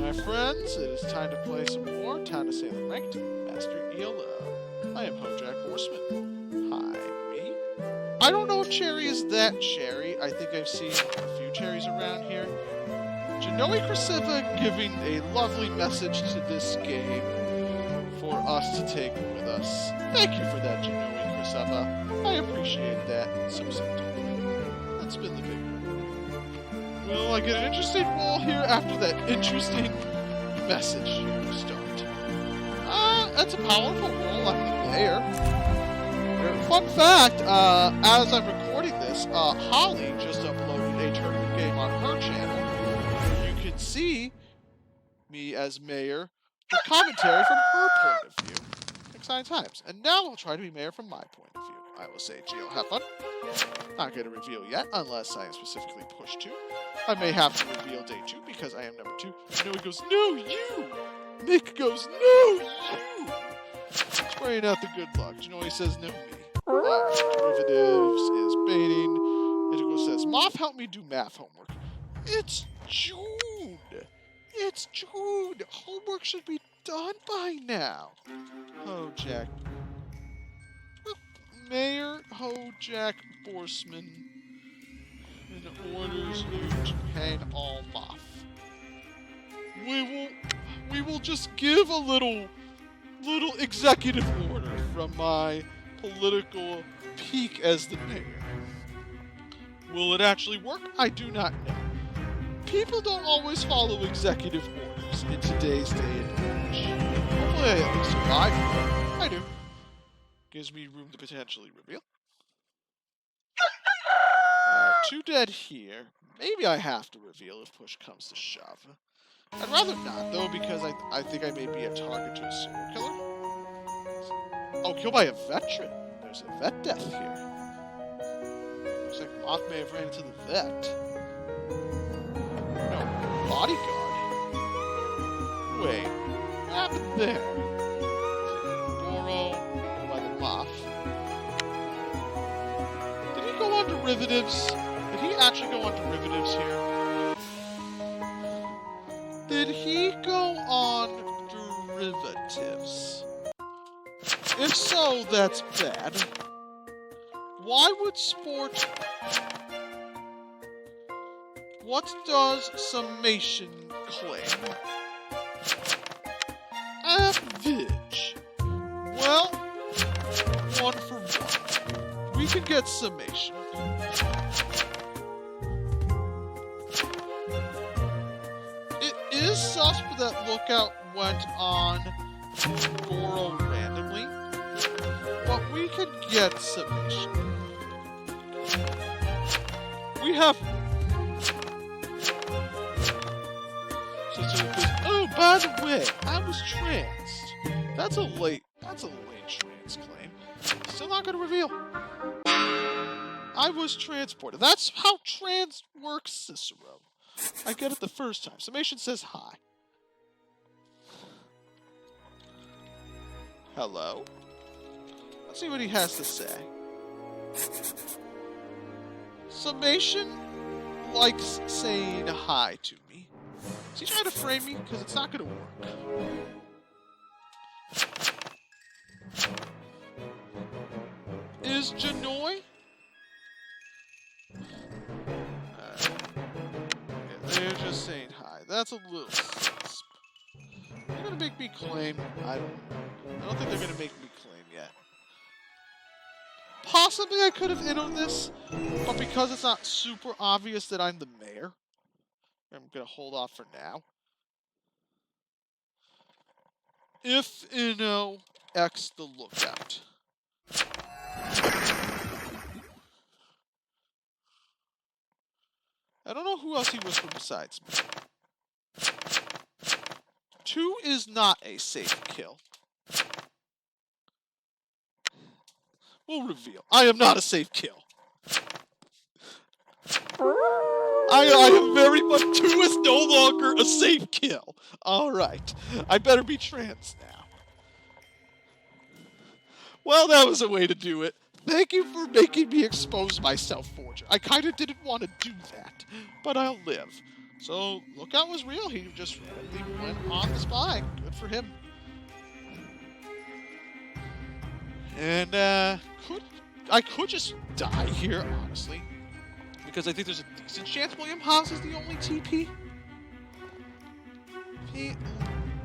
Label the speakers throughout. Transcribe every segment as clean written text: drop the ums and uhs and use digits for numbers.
Speaker 1: my friends, it is time to play some more Town of Salem Ranked Master ELO. I am Hojack Horseman. Hi, me. I don't know if Cherry is that Cherry. I think I've seen a few Cherries around here. Genoe Krasiva giving a lovely message to this game for us to take with us. Thank you for that, Genoe Krasiva. I appreciate that so deeply. That's been the big one. Will I get an interesting roll here after that interesting message here to start? That's a powerful roll. I'm the mayor. Fun fact, as I'm recording this, Holly just uploaded a tournament game on her channel. You can see me as mayor with commentary from her point of view. Exciting times. And now I'll try to be mayor from my point of view. I will say, Gio, have fun. Not going to reveal yet, unless I am specifically pushed to. I may have to reveal day 2 because I am number 2. Noah goes, no, you! Nick goes, no, you! Spraying out the good luck. Genoe says, no, me. Derivatives is baiting. Indigo says, Moth, help me do math homework. It's June! It's June! Homework should be done by now. Hojack. Mayor Hojack Borsman orders you to hang all Moth. We will just give a little executive order from my political peak as the mayor. Will it actually work? I do not know. People don't always follow executive orders in today's day and age. Hopefully I at least survive. I do. Gives me room to potentially reveal. 2 dead here. Maybe I have to reveal if push comes to shove. I'd rather not, though, because I think I may be a target to a serial killer. Oh, killed by a veteran. There's a vet death here. Looks like Moth may have ran into the vet. No, bodyguard. Wait, what happened there? Goro, killed by the Moth. Did he go on derivatives? Did he actually go on derivatives here? Did he go on derivatives? If so, that's bad. Why would sport... What does summation claim? Average. Well, 1 for 1. We can get summation. It is sus that Lookout went on Goro randomly, but we could get summation. We have... Oh, by the way, I was tranced. That's a late trans claim. Still not gonna reveal. I was transported. That's how trans works, Cicero. I get it the first time. Summation says hi. Hello? Let's see what he has to say. Summation likes saying hi to me. Is he trying to frame me? Because it's not going to work. Is Genoe? They're just saying hi. That's a little susp. They're going to make me claim. I don't think they're going to make me claim yet. Possibly I could have entered this, but because it's not super obvious that I'm the mayor, I'm going to hold off for now. If Inno X the Lookout. I don't know who else he was for besides me. 2 is not a safe kill. We'll reveal. I am not a safe kill. I am very much... 2 is no longer a safe kill. Alright. I better be trans now. Well, that was a way to do it. Thank you for making me expose myself, Forger. I kind of didn't want to do that, but I'll live. So, Lookout was real. He just randomly went on the spy. Good for him. And, I could just die here, honestly. Because I think there's a decent chance William Haas is the only TP.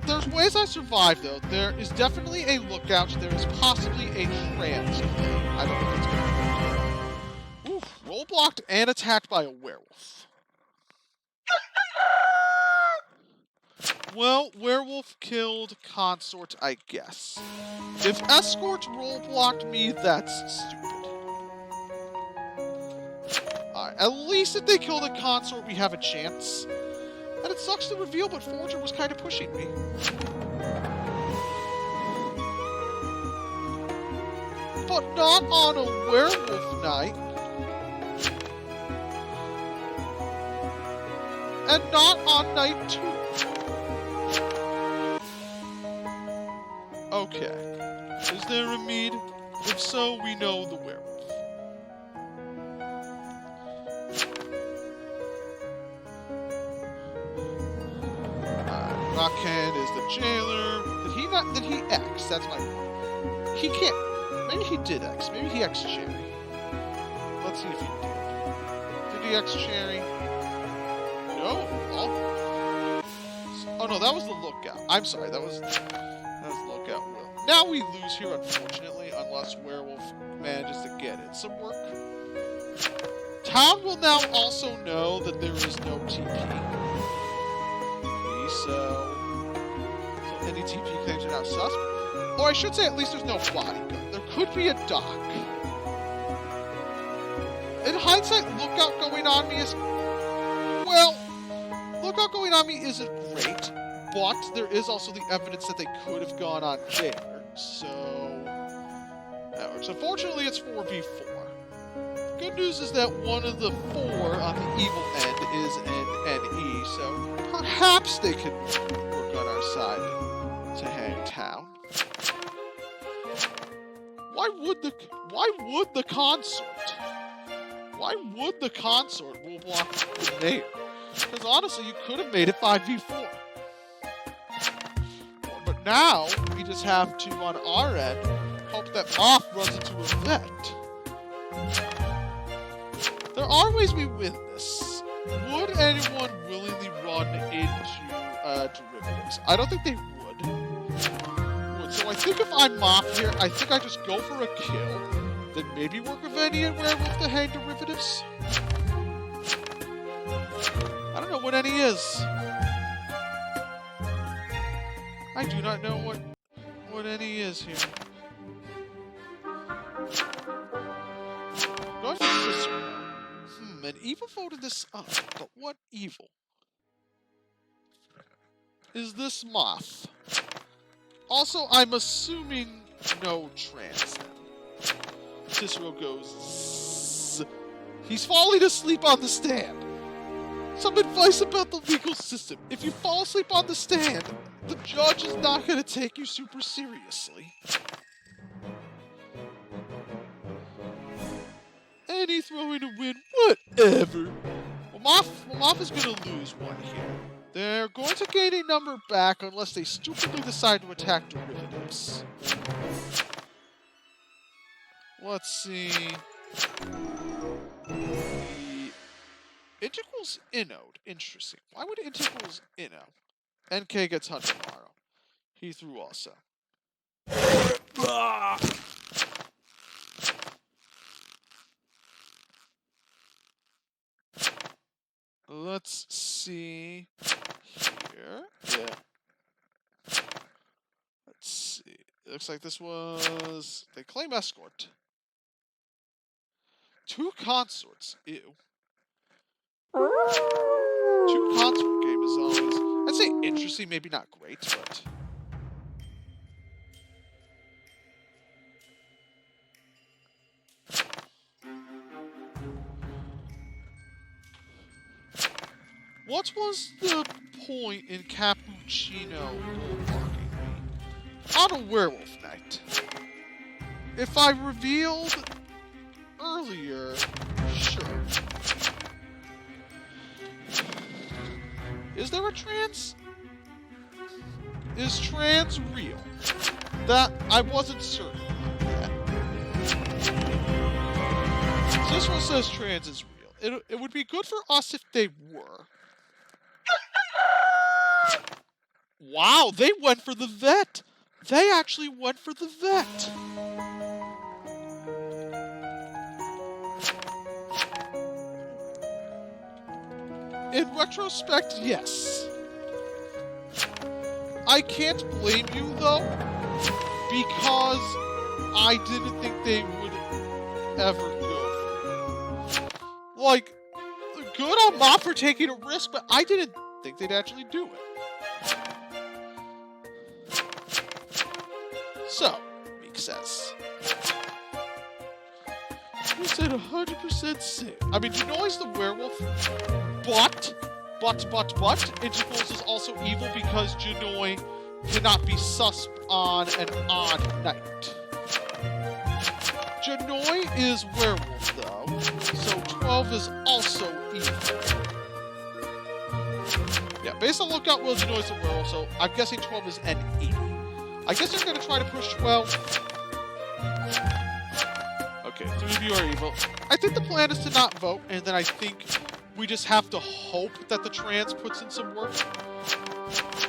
Speaker 1: There's ways I survived, though. There is definitely a Lookout. There is possibly a trans. I don't think it's going to be. Oof, roll blocked and attacked by a werewolf. Well, werewolf killed consort, I guess. If escort roll blocked me, that's stupid. Alright, at least if they kill the consort, we have a chance. And it sucks to reveal, but Forger was kind of pushing me. But not on a werewolf night. And not on night 2. Okay. Is there a mead? If so, we know the werewolf. Rockhand is the jailer. Did he not? Did he X? That's my point. He can't. Maybe he did X. Maybe he X Cherry. Let's see if he did. Did he X Cherry? No. Oh no, that was the Lookout. I'm sorry, that was the Lookout Will. Now we lose here, unfortunately, unless Werewolf manages to get it some work. Town will now also know that there is no TP. So any TP claims are now sus. Or I should say, at least there's no bodyguard. There could be a dock. In hindsight, Lookout going on me is... Well, Lookout going on me isn't great, but there is also the evidence that they could have gone on Jailer. So that works. Unfortunately, it's 4v4. Good news is that one of the 4 on the evil end is an NE, so perhaps they could work on our side to hang town. Why would the consort? Why would the consort rule block the mayor? Because honestly, you could have made it 5v4. But now, we just have to, on our end, hope that Moth runs into a vet. There are ways we win this. Would anyone willingly run into derivatives? I don't think they would. So I think if I'm Moth here, I think I just go for a kill, then maybe work with any and Werewolf to hang derivatives. I don't know what any is. I do not know what any is here. Go for Cicero. And evil voted this up, but what evil? Is this Moth? Also, I'm assuming no trans then. Cicero goes zzz. He's falling asleep on the stand. Some advice about the legal system. If you fall asleep on the stand, the judge is not going to take you super seriously. Any throwing a win, whatever. Well, Moth is going to lose one here. They're going to gain a number back unless they stupidly decide to attack derivatives. Let's see. The integrals innode. Interesting. Why would integrals inno? NK gets hunt tomorrow. He threw also. Let's see here. Yeah. Let's see. It looks like this was... They claim escort. 2 consorts. Ew. 2 consort game is always... I'd say interesting, maybe not great, but... What was the point in Cappuccino bullblocking me? On a werewolf night. If I revealed earlier, sure. Is there a trans? Is trans real? That I wasn't certain about that. So this one says trans is real. It would be good for us if they were. Wow, they went for the vet. They actually went for the vet. In retrospect, yes. I can't blame you, though, because I didn't think they would ever go for it. Like, good on Mom for taking a risk, but I didn't think they'd actually do it. So, Meek says, you said 100% safe. I mean, Janoy's the werewolf, but, Interpol's is also evil because Janoy cannot be susp on an odd night. Janoy is werewolf, though, so 12 is also evil. Yeah, based on Lookout Will, Janoy's a werewolf, so I'm guessing 12 is an 80. I guess they're going to try to push 12. Okay, 3 of you are evil. I think the plan is to not vote, and then I think we just have to hope that the trans puts in some work.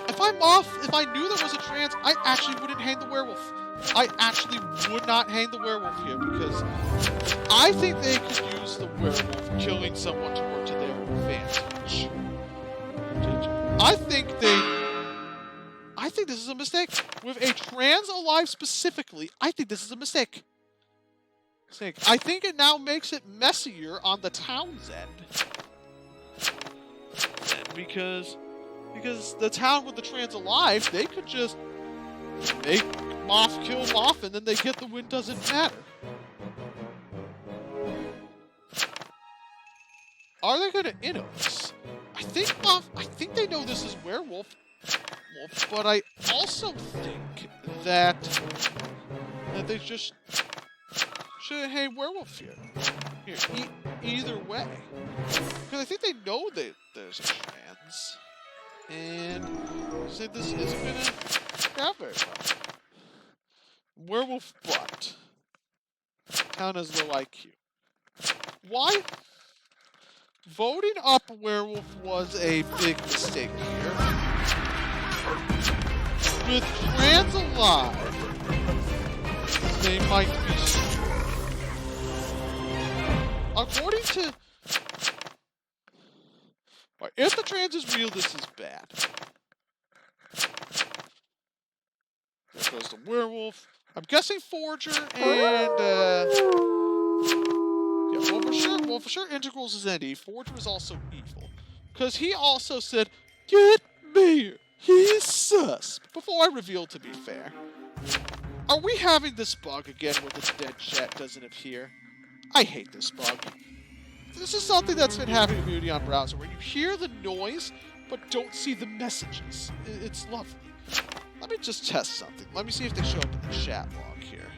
Speaker 1: If I'm off, if I knew there was a trans, I actually wouldn't hang the werewolf. I actually would not hang the werewolf here, because I think they could use the werewolf killing someone to work to their advantage. I think this is a mistake. With a trans alive specifically, I think this is a mistake. I think it now makes it messier on the town's end. Because the town with the trans alive, they could just make Moth kill Moth and then they get the win, doesn't matter. Are they gonna inno this? I think they know this is werewolf. But I also think that they just should hey werewolf here. Either way, because I think they know that there's a trans, and say this isn't gonna grab very well. Werewolf, but town has low IQ. Why? Voting up werewolf was a big mistake here. With trans alive, they might be screwed. According to... Right, if the trans is real, this is bad. There goes the werewolf. I'm guessing Forger and... yeah, well for sure Integrals is ND. Forger is also evil. Because he also said, get Mayor. He's sus. Before I reveal, to be fair, are we having this bug again where the dead chat doesn't appear? I hate this bug. This is something that's been happening in Community on browser, where you hear the noise, but don't see the messages. It's lovely. Let me just test something. Let me see if they show up in the chat log here.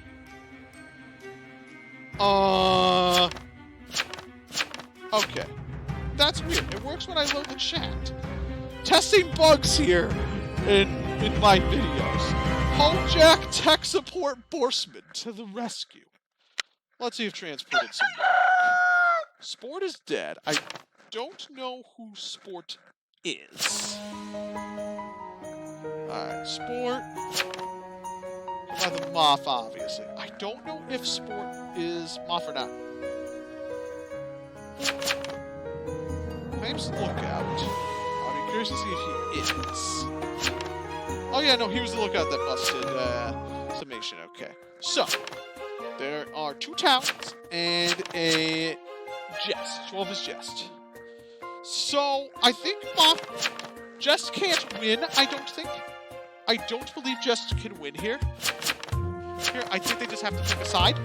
Speaker 1: Okay. That's weird. It works when I load the chat. Testing bugs here in my videos. Hojack Tech Support Borsman to the rescue. Let's see if trans put in some work. Sport is dead. I don't know who Sport is. Alright, Sport. By the Moth, obviously. I don't know if Sport is Moth or not. Claims Lookout. Curious to see if he is. Oh yeah, no, he was the lookout that busted summation. Okay, so there are 2 towns and a Jest. 12 is Jest. So I think Jest can't win. I don't think. I don't believe Jest can win here. I think they just have to pick a side.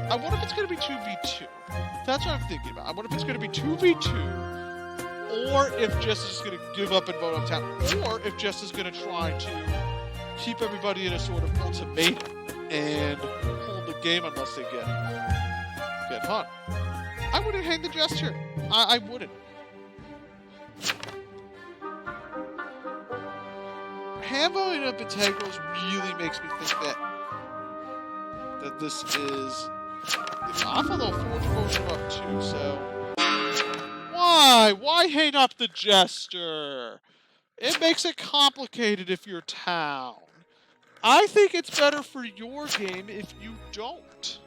Speaker 1: I wonder if it's going to be 2v2. That's what I'm thinking about. I wonder if it's going to be 2v2, or if Jess is going to give up and vote on town, or if Jess is going to try to keep everybody in a sort of ultimatum and hold the game unless they get hung. I wouldn't hang the Jester. I wouldn't. Handling of integrals really makes me think that this is off, although Forge Potion up too, so why hang up the Jester? It makes it complicated if you're town. I think it's better for your game if you don't.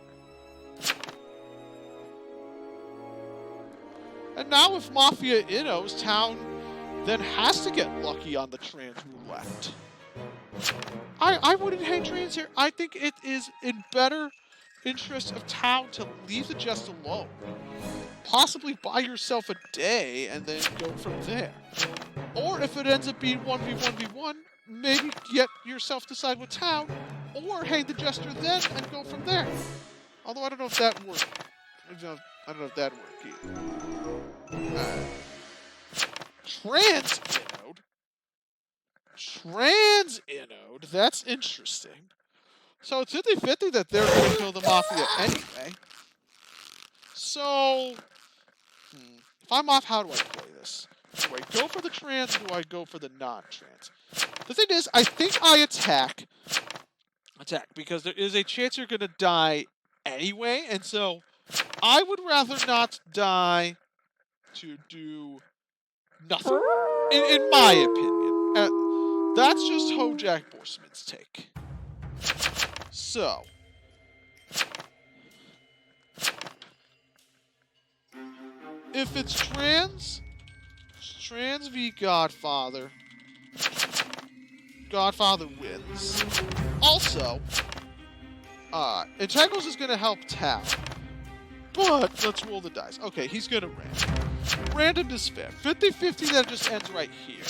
Speaker 1: And now if Mafia Inno's, town then has to get lucky on the trans roulette. I wouldn't hang trans here. I think it is in better interest of town to leave the Jest alone. Possibly buy yourself a day and then go from there. Or if it ends up being 1v1v1, maybe get yourself to side with town, or hang the Jester then and go from there. Although I don't know if that worked. I don't know if that worked either. Trans Inode? That's interesting. So it's 50-50 that they're going to kill the Mafia anyway. So, if I'm off, how do I play this? Do I go for the trans, or do I go for the non-trans? The thing is, I think I attack, because there is a chance you're going to die anyway, and so I would rather not die to do nothing, in my opinion. That's just Hojack Borsman's take. So, if it's trans v Godfather, Godfather wins. Also, Integrals is going to help Town. But, let's roll the dice. Okay, he's going to random. Random is fair. 50-50, that just ends right here.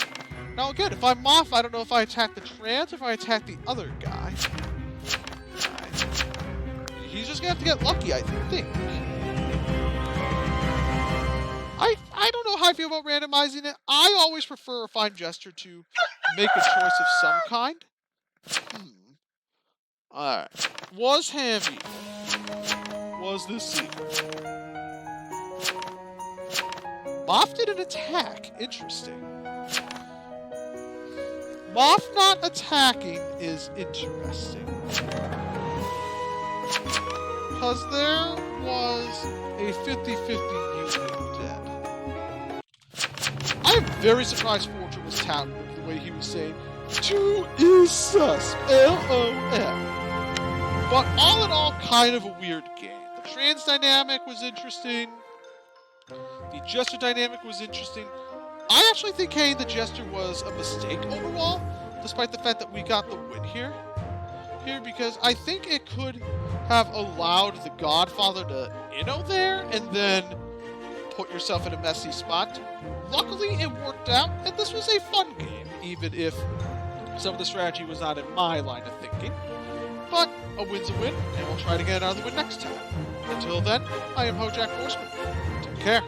Speaker 1: Now again, if I'm off, I don't know if I attack the trans or if I attack the other guy. He's just going to have to get lucky, I think. I don't know how I feel about randomizing it. I always prefer if I'm Jester to make a choice of some kind. Alright. Was Hamby? Was this secret? Moth did an attack. Interesting. Moth not attacking is interesting. Because there was a 50-50 unit dead. I'm very surprised Fortune was touted with the way he was saying, 2 is sus, LOL. But all in all, kind of a weird game. The trans dynamic was interesting. The Jester dynamic was interesting. I actually think hanging the Jester was a mistake overall, despite the fact that we got the win here, because I think it could have allowed the Godfather to Inno there, and then put yourself in a messy spot. Luckily, it worked out, and this was a fun game, even if some of the strategy was not in my line of thinking. But a win's a win, and we'll try to get another win next time. Until then, I am Hojack Horseman. Take care.